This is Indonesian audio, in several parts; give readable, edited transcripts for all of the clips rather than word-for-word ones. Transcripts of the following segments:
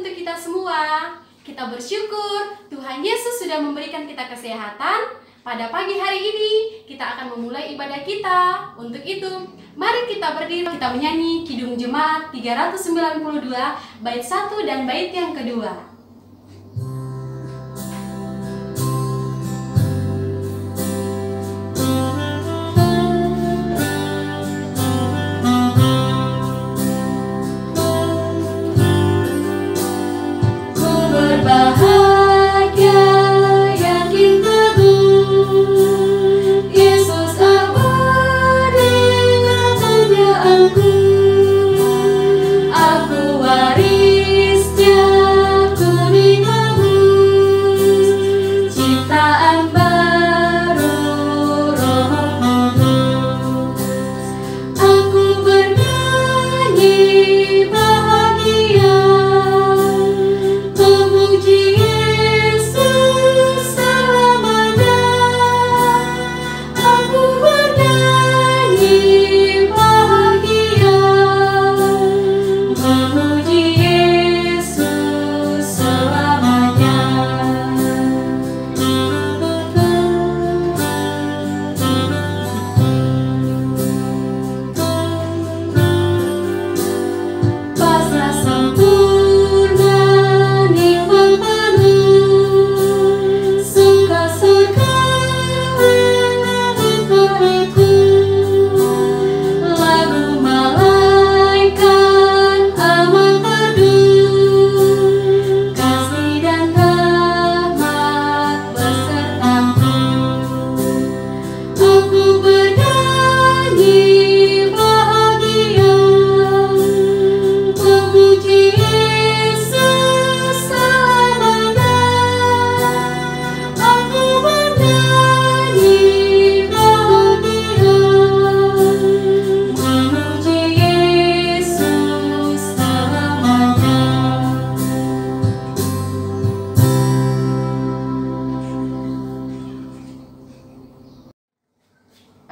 untuk kita semua. Kita bersyukur Tuhan Yesus sudah memberikan kita kesehatan. Pada pagi hari ini kita akan memulai ibadah kita. Untuk itu, mari kita berdiri, kita menyanyi Kidung Jemaat 392 bait 1 dan bait yang kedua.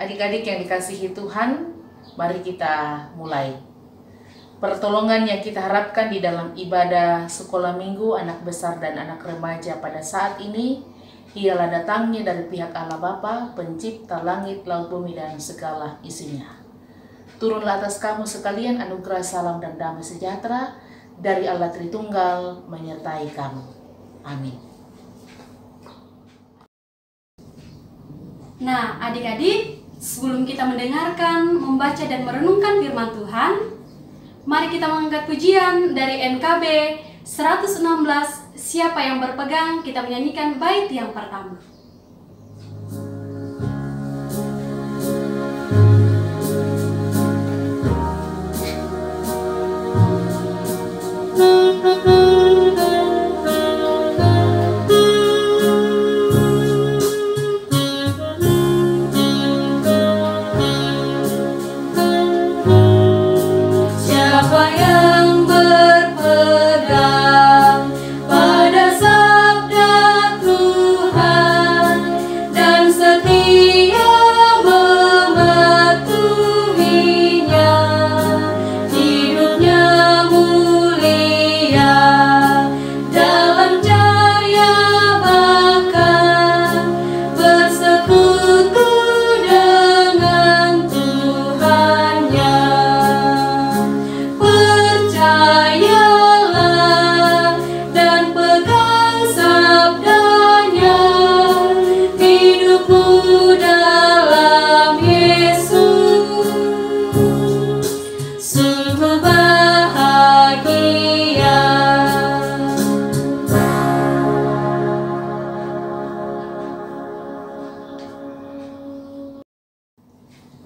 Adik-adik yang dikasihi Tuhan, mari kita mulai. Pertolongan yang kita harapkan di dalam ibadah sekolah minggu anak besar dan anak remaja pada saat ini ialah datangnya dari pihak Allah Bapa, pencipta langit, laut, bumi, dan segala isinya. Turunlah atas kamu sekalian anugerah, salam, dan damai sejahtera dari Allah Tritunggal menyertai kamu. Amin. Nah, adik-adik, sebelum kita mendengarkan, membaca, dan merenungkan firman Tuhan, mari kita mengangkat pujian dari NKB 116, Siapa yang berpegang. Kita menyanyikan bait yang pertama.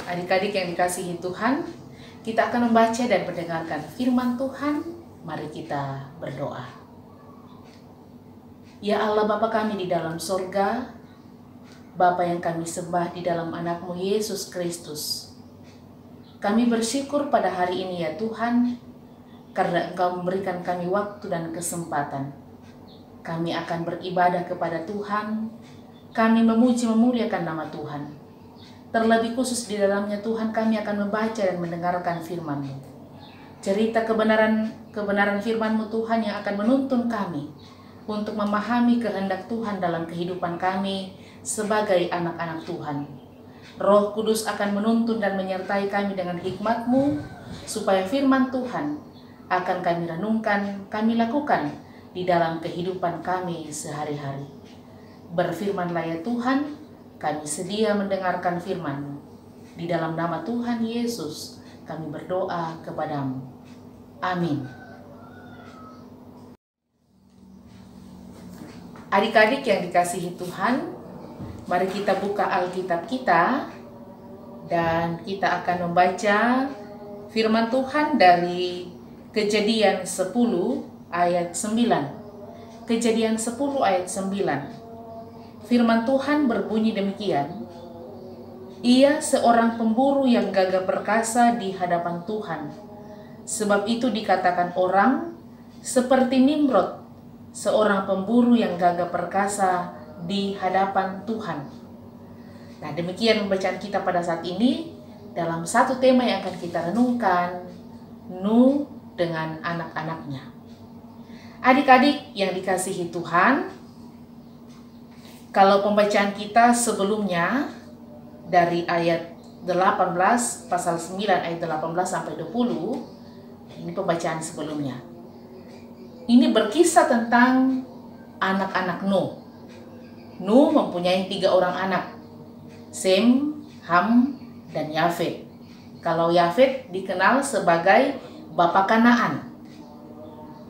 Adik-adik yang dikasihi Tuhan, kita akan membaca dan mendengarkan firman Tuhan. Mari kita berdoa. Ya Allah Bapa kami di dalam sorga, Bapa yang kami sembah di dalam anak-Mu Yesus Kristus, kami bersyukur pada hari ini ya Tuhan, karena Engkau memberikan kami waktu dan kesempatan. Kami akan beribadah kepada Tuhan, kami memuji memuliakan nama Tuhan. Terlebih khusus di dalamnya Tuhan, kami akan membaca dan mendengarkan firman-Mu. Cerita kebenaran kebenaran firman-Mu Tuhan yang akan menuntun kami untuk memahami kehendak Tuhan dalam kehidupan kami sebagai anak-anak Tuhan. Roh Kudus akan menuntun dan menyertai kami dengan hikmat-Mu, supaya firman Tuhan akan kami renungkan, kami lakukan di dalam kehidupan kami sehari-hari. Berfirmanlah ya Tuhan, kami sedia mendengarkan firman-Mu. Di dalam nama Tuhan Yesus, kami berdoa kepadamu. Amin. Adik-adik yang dikasihi Tuhan, mari kita buka Alkitab kita dan kita akan membaca firman Tuhan dari Kejadian 10 ayat 9. Kejadian 10 ayat 9. Firman Tuhan berbunyi demikian. Ia seorang pemburu yang gagah perkasa di hadapan Tuhan. Sebab itu dikatakan orang seperti Nimrod, seorang pemburu yang gagah perkasa di hadapan Tuhan. Nah, demikian pembacaan kita pada saat ini dalam satu tema yang akan kita renungkan, Nuh dengan anak-anaknya. Adik-adik yang dikasihi Tuhan, kalau pembacaan kita sebelumnya dari ayat 18, pasal 9 ayat 18 sampai 20, ini pembacaan sebelumnya. Ini berkisah tentang anak-anak Nuh. Nuh mempunyai 3 orang anak, Sem, Ham, dan Yafet. Kalau Yafet dikenal sebagai Bapak Kanaan.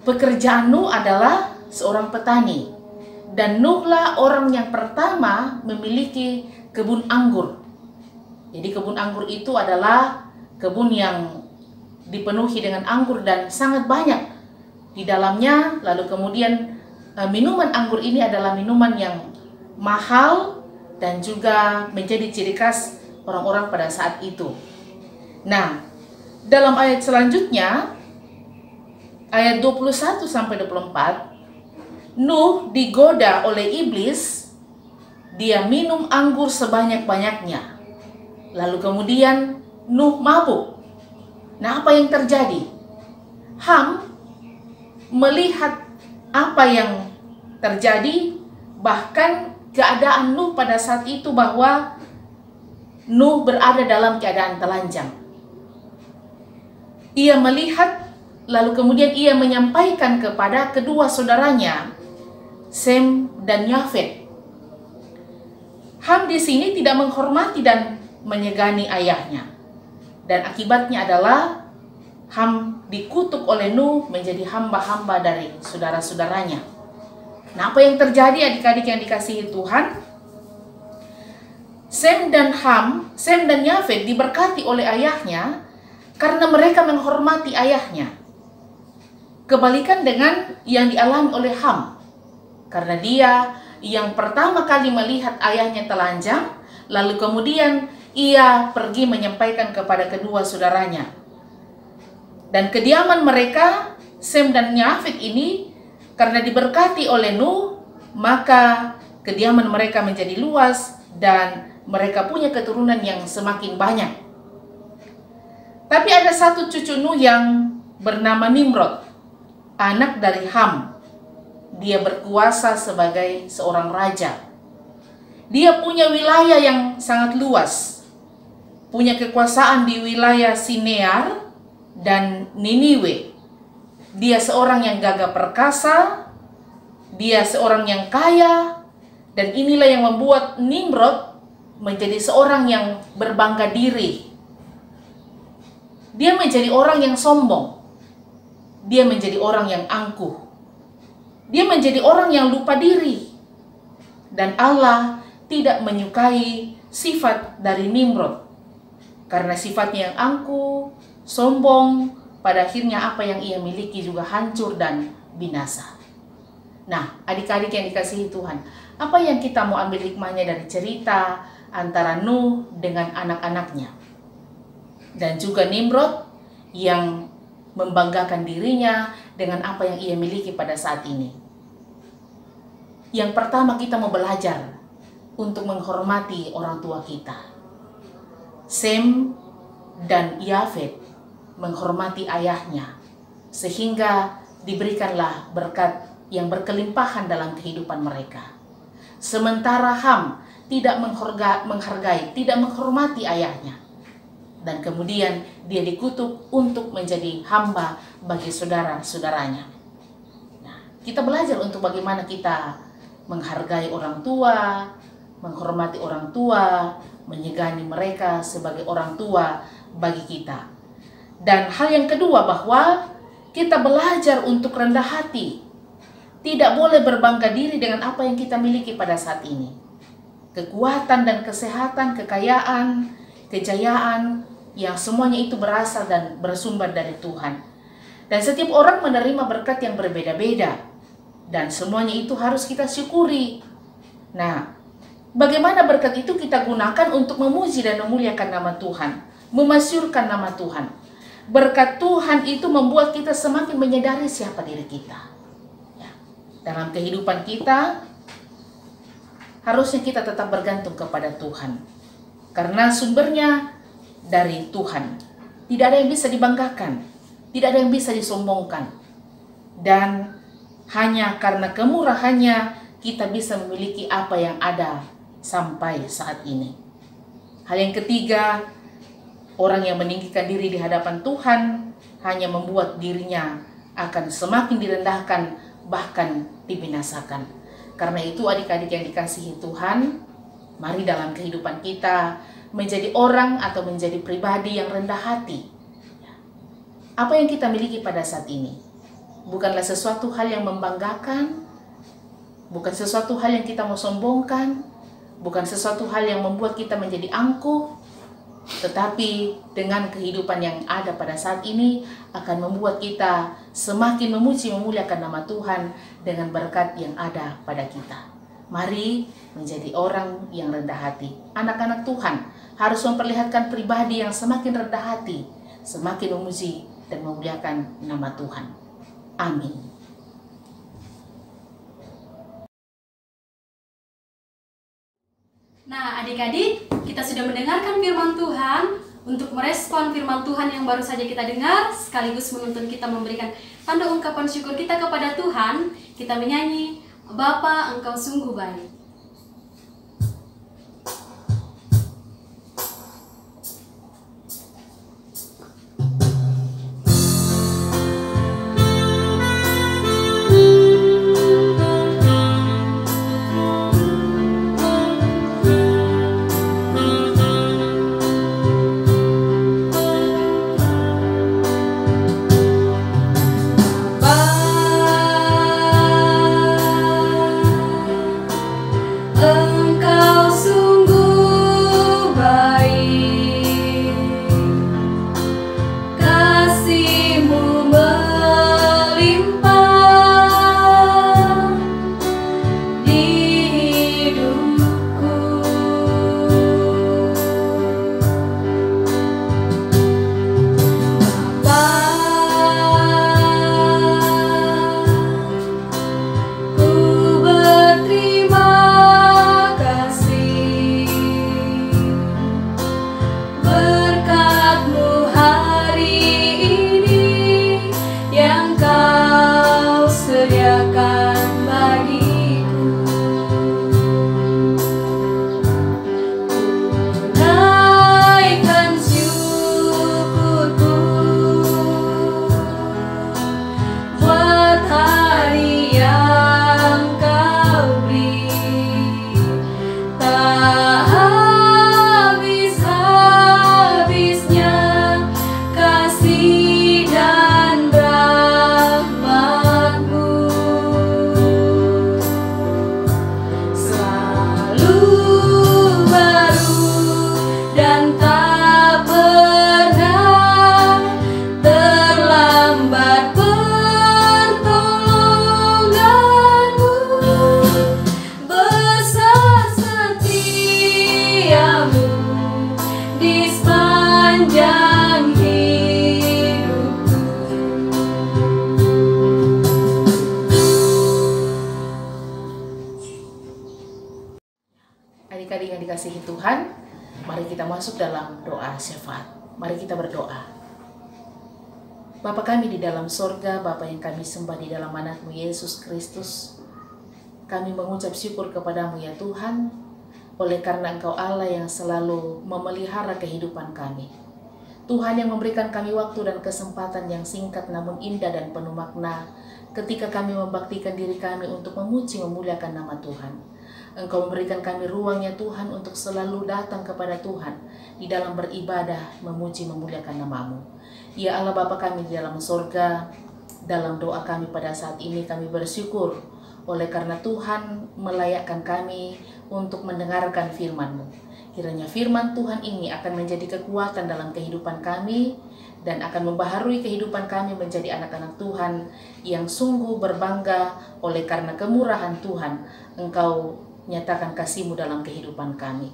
Pekerjaan Nuh adalah seorang petani, dan Nuhlah orang yang pertama memiliki kebun anggur. Jadi kebun anggur itu adalah kebun yang dipenuhi dengan anggur dan sangat banyak di dalamnya. Lalu kemudian minuman anggur ini adalah minuman yang mahal dan juga menjadi ciri khas orang-orang pada saat itu. Nah, dalam ayat selanjutnya, ayat 21 sampai 24, Nuh digoda oleh iblis, dia minum anggur sebanyak-banyaknya. Lalu kemudian Nuh mabuk. Nah, apa yang terjadi? Ham melihat apa yang terjadi, bahkan keadaan Nuh pada saat itu bahwa Nuh berada dalam keadaan telanjang. Ia melihat, lalu kemudian ia menyampaikan kepada kedua saudaranya, Sem dan Yafet. Ham di sini tidak menghormati dan menyegani ayahnya. Dan akibatnya adalah Ham dikutuk oleh Nuh menjadi hamba-hamba dari saudara-saudaranya. Nah, apa yang terjadi adik-adik yang dikasihi Tuhan? Sem dan Yafet diberkati oleh ayahnya karena mereka menghormati ayahnya. Kebalikan dengan yang dialami oleh Ham. Karena dia yang pertama kali melihat ayahnya telanjang, lalu kemudian ia pergi menyampaikan kepada kedua saudaranya. Dan kediaman mereka, Sem dan Yafet ini, karena diberkati oleh Nuh, maka kediaman mereka menjadi luas dan mereka punya keturunan yang semakin banyak. Tapi ada satu cucu Nuh yang bernama Nimrod, anak dari Ham. Dia berkuasa sebagai seorang raja. Dia punya wilayah yang sangat luas. Punya kekuasaan di wilayah Sinear dan Niniwe. Dia seorang yang gagah perkasa, dia seorang yang kaya, dan inilah yang membuat Nimrod menjadi seorang yang berbangga diri. Dia menjadi orang yang sombong. Dia menjadi orang yang angkuh. Dia menjadi orang yang lupa diri. Dan Allah tidak menyukai sifat dari Nimrod. Karena sifatnya yang angkuh, sombong, pada akhirnya apa yang ia miliki juga hancur dan binasa. Nah, adik-adik yang dikasihi Tuhan, apa yang kita mau ambil hikmahnya dari cerita antara Nuh dengan anak-anaknya? Dan juga Nimrod yang membanggakan dirinya dengan apa yang ia miliki pada saat ini. Yang pertama, kita mau belajar untuk menghormati orang tua kita. Sem dan Yafet menghormati ayahnya sehingga diberikanlah berkat yang berkelimpahan dalam kehidupan mereka. Sementara Ham tidak menghargai, tidak menghormati ayahnya, dan kemudian dia dikutuk untuk menjadi hamba bagi saudara-saudaranya. Nah, kita belajar untuk bagaimana kita menghargai orang tua, menghormati orang tua, menyegani mereka sebagai orang tua bagi kita. Dan hal yang kedua, bahwa kita belajar untuk rendah hati. Tidak boleh berbangga diri dengan apa yang kita miliki pada saat ini. Kekuatan dan kesehatan, kekayaan, kejayaan, yang semuanya itu berasal dan bersumber dari Tuhan. Dan setiap orang menerima berkat yang berbeda-beda. Dan semuanya itu harus kita syukuri. Nah, bagaimana berkat itu kita gunakan untuk memuji dan memuliakan nama Tuhan, memasyurkan nama Tuhan. Berkat Tuhan itu membuat kita semakin menyadari siapa diri kita. Dalam kehidupan kita, harusnya kita tetap bergantung kepada Tuhan. Karena sumbernya dari Tuhan. Tidak ada yang bisa dibanggakan. Tidak ada yang bisa disombongkan. Dan hanya karena kemurahannya, kita bisa memiliki apa yang ada sampai saat ini. Hal yang ketiga, orang yang meninggikan diri di hadapan Tuhan hanya membuat dirinya akan semakin direndahkan, bahkan dibinasakan. Karena itu adik-adik yang dikasihi Tuhan, mari dalam kehidupan kita menjadi orang atau menjadi pribadi yang rendah hati. Apa yang kita miliki pada saat ini bukanlah sesuatu hal yang membanggakan, bukan sesuatu hal yang kita mau sombongkan, bukan sesuatu hal yang membuat kita menjadi angkuh, tetapi dengan kehidupan yang ada pada saat ini akan membuat kita semakin memuji memuliakan nama Tuhan dengan berkat yang ada pada kita. Mari menjadi orang yang rendah hati. Anak-anak Tuhan harus memperlihatkan pribadi yang semakin rendah hati, semakin memuji dan memuliakan nama Tuhan. Amin. Nah, adik-adik, kita sudah mendengarkan firman Tuhan. Untuk merespon firman Tuhan yang baru saja kita dengar, sekaligus menuntun kita memberikan tanda ungkapan syukur kita kepada Tuhan, kita menyanyi, Bapa, Engkau sungguh baik. Adik-adik yang dikasihi Tuhan, mari kita masuk dalam doa syafaat. Mari kita berdoa. Bapa kami di dalam sorga, Bapa yang kami sembah di dalam anakmu Yesus Kristus, kami mengucap syukur kepadamu ya Tuhan, oleh karena Engkau Allah yang selalu memelihara kehidupan kami. Tuhan yang memberikan kami waktu dan kesempatan yang singkat namun indah dan penuh makna ketika kami membaktikan diri kami untuk memuji memuliakan nama Tuhan. Engkau memberikan kami ruang ya Tuhan untuk selalu datang kepada Tuhan di dalam beribadah, memuji memuliakan namamu. Ya Allah Bapa kami di dalam sorga, dalam doa kami pada saat ini kami bersyukur oleh karena Tuhan melayakkan kami untuk mendengarkan firman-Mu. Kiranya firman Tuhan ini akan menjadi kekuatan dalam kehidupan kami dan akan membaharui kehidupan kami menjadi anak-anak Tuhan yang sungguh berbangga oleh karena kemurahan Tuhan. Engkau nyatakan kasih-Mu dalam kehidupan kami.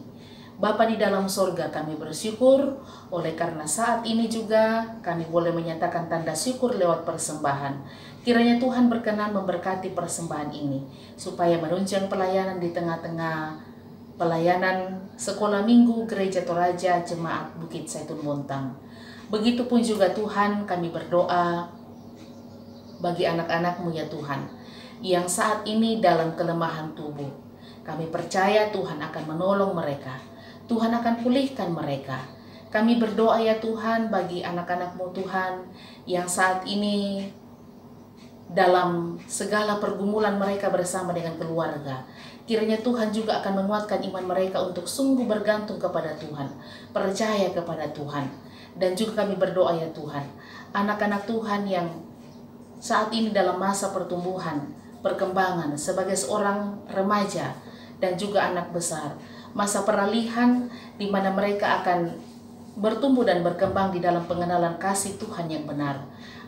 Bapa di dalam sorga, kami bersyukur oleh karena saat ini juga kami boleh menyatakan tanda syukur lewat persembahan. Kiranya Tuhan berkenan memberkati persembahan ini supaya menunjang pelayanan di tengah-tengah pelayanan sekolah minggu Gereja Toraja Jemaat Bukit Zaitun Bontang. Begitupun juga Tuhan, kami berdoa bagi anak-anak-Mu ya Tuhan, yang saat ini dalam kelemahan tubuh. Kami percaya Tuhan akan menolong mereka. Tuhan akan pulihkan mereka. Kami berdoa ya Tuhan bagi anak-anak-Mu Tuhan yang saat ini dalam segala pergumulan mereka bersama dengan keluarga. Kiranya Tuhan juga akan menguatkan iman mereka untuk sungguh bergantung kepada Tuhan, percaya kepada Tuhan. Dan juga kami berdoa ya Tuhan, anak-anak Tuhan yang saat ini dalam masa pertumbuhan, perkembangan sebagai seorang remaja dan juga anak besar, masa peralihan di mana mereka akan bertumbuh dan berkembang di dalam pengenalan kasih Tuhan yang benar.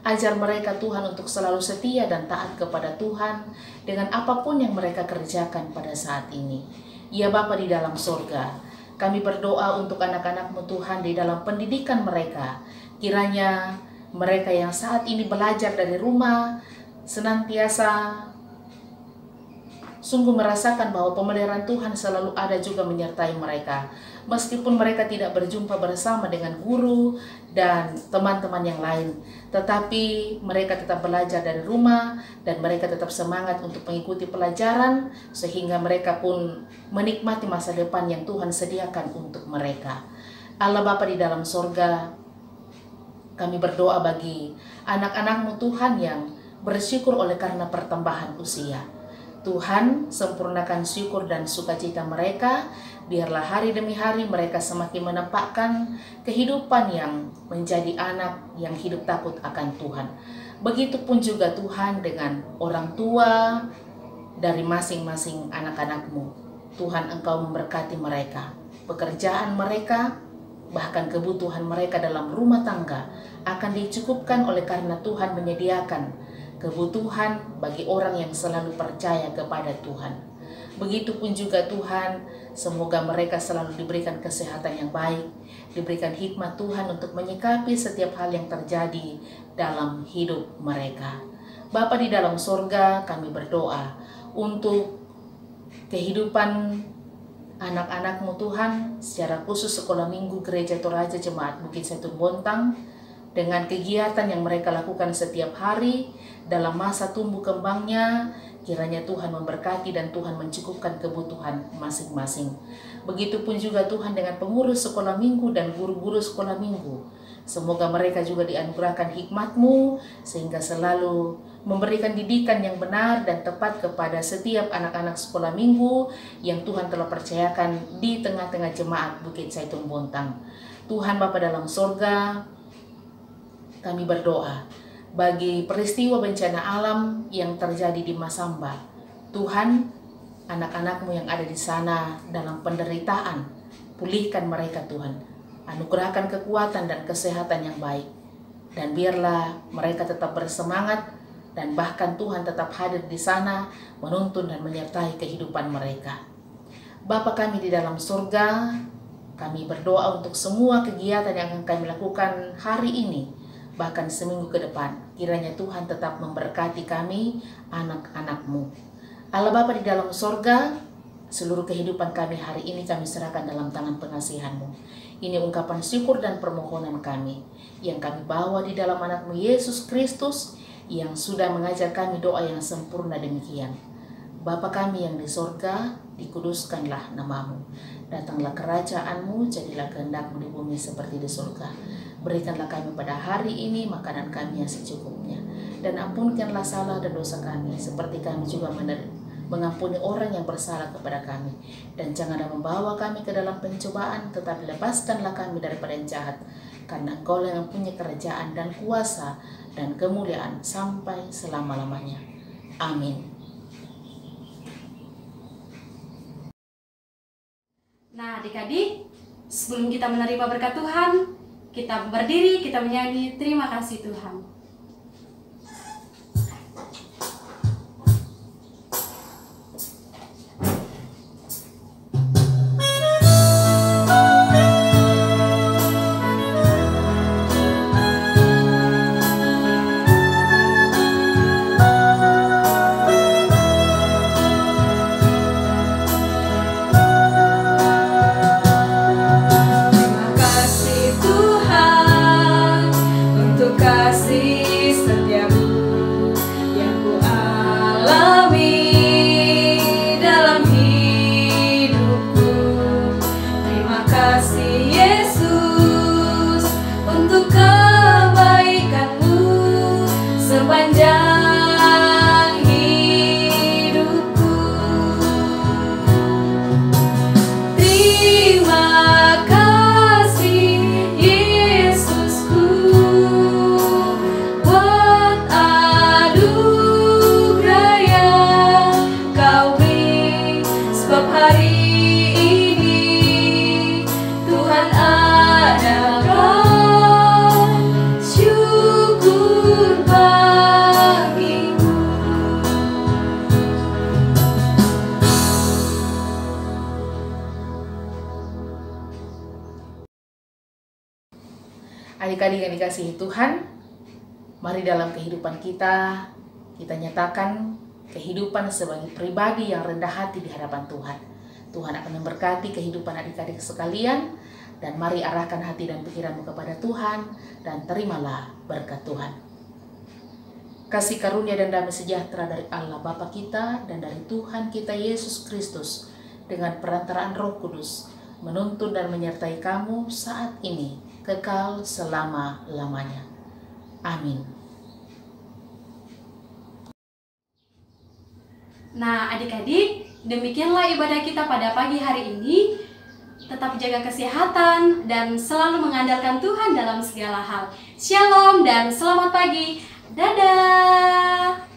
Ajar mereka Tuhan untuk selalu setia dan taat kepada Tuhan dengan apapun yang mereka kerjakan pada saat ini. Ya Bapa di dalam sorga, kami berdoa untuk anak-anak-Mu Tuhan di dalam pendidikan mereka. Kiranya mereka yang saat ini belajar dari rumah senantiasa sungguh merasakan bahwa pemeliharaan Tuhan selalu ada juga menyertai mereka. Meskipun mereka tidak berjumpa bersama dengan guru dan teman-teman yang lain, tetapi mereka tetap belajar dari rumah dan mereka tetap semangat untuk mengikuti pelajaran sehingga mereka pun menikmati masa depan yang Tuhan sediakan untuk mereka. Allah Bapa di dalam sorga, kami berdoa bagi anak-anak-Mu Tuhan yang bersyukur oleh karena pertambahan usia. Tuhan, sempurnakan syukur dan sukacita mereka, biarlah hari demi hari mereka semakin menampakkan kehidupan yang menjadi anak yang hidup takut akan Tuhan. Begitupun juga Tuhan dengan orang tua dari masing-masing anak-anak-Mu. Tuhan, Engkau memberkati mereka, pekerjaan mereka, bahkan kebutuhan mereka dalam rumah tangga akan dicukupkan oleh karena Tuhan menyediakan kebutuhan bagi orang yang selalu percaya kepada Tuhan. Begitupun juga Tuhan, semoga mereka selalu diberikan kesehatan yang baik, diberikan hikmat Tuhan untuk menyikapi setiap hal yang terjadi dalam hidup mereka. Bapa di dalam sorga, kami berdoa untuk kehidupan anak-anak-Mu Tuhan, secara khusus sekolah minggu Gereja Toraja Jemaat Bukit Zaitun Bontang, dengan kegiatan yang mereka lakukan setiap hari dalam masa tumbuh kembangnya. Kiranya Tuhan memberkati dan Tuhan mencukupkan kebutuhan masing-masing. Begitupun juga Tuhan dengan pengurus sekolah minggu dan guru-guru sekolah minggu. Semoga mereka juga dianugerahkan hikmat-Mu sehingga selalu memberikan didikan yang benar dan tepat kepada setiap anak-anak sekolah minggu yang Tuhan telah percayakan di tengah-tengah jemaat Bukit Zaitun Bontang. Tuhan Bapa dalam sorga, kami berdoa bagi peristiwa bencana alam yang terjadi di Masamba. Tuhan, anak-anak-Mu yang ada di sana dalam penderitaan, pulihkan mereka Tuhan. Anugerahkan kekuatan dan kesehatan yang baik. Dan biarlah mereka tetap bersemangat dan bahkan Tuhan tetap hadir di sana menuntun dan menyertai kehidupan mereka. Bapa kami di dalam surga, kami berdoa untuk semua kegiatan yang akan kami lakukan hari ini, bahkan seminggu ke depan. Kiranya Tuhan tetap memberkati kami, anak-anak-Mu. Allah Bapa di dalam sorga, Seluruh kehidupan kami hari ini kami serahkan dalam tangan pengasihan-Mu. Ini ungkapan syukur dan permohonan kami yang kami bawa di dalam anak-Mu Yesus Kristus yang sudah mengajar kami doa yang sempurna demikian. Bapa kami yang di sorga, dikuduskanlah nama-Mu. Datanglah kerajaan-Mu, jadilah kehendak-Mu di bumi seperti di surga. Berikanlah kami pada hari ini makanan kami yang secukupnya. Dan ampunkanlah salah dan dosa kami, seperti kami juga mengampuni orang yang bersalah kepada kami. Dan janganlah membawa kami ke dalam pencobaan, tetapi lepaskanlah kami daripada yang jahat. Karena Engkau yang mempunyai kerajaan dan kuasa dan kemuliaan sampai selama-lamanya. Amin. Nah, adik-adik, sebelum kita menerima berkat Tuhan, kita berdiri, kita menyanyi, terima kasih Tuhan. Adik-adik yang dikasihi Tuhan, mari dalam kehidupan kita nyatakan kehidupan sebagai pribadi yang rendah hati di hadapan Tuhan. Tuhan akan memberkati kehidupan adik-adik sekalian, dan mari arahkan hati dan pikiranmu kepada Tuhan, dan terimalah berkat Tuhan. Kasih karunia dan damai sejahtera dari Allah Bapa kita dan dari Tuhan kita Yesus Kristus dengan perantaraan Roh Kudus menuntun dan menyertai kamu saat ini kekal selama-lamanya. Amin. Nah, adik-adik, demikianlah ibadah kita pada pagi hari ini. Tetap jaga kesehatan dan selalu mengandalkan Tuhan dalam segala hal. Shalom dan selamat pagi. Dadah.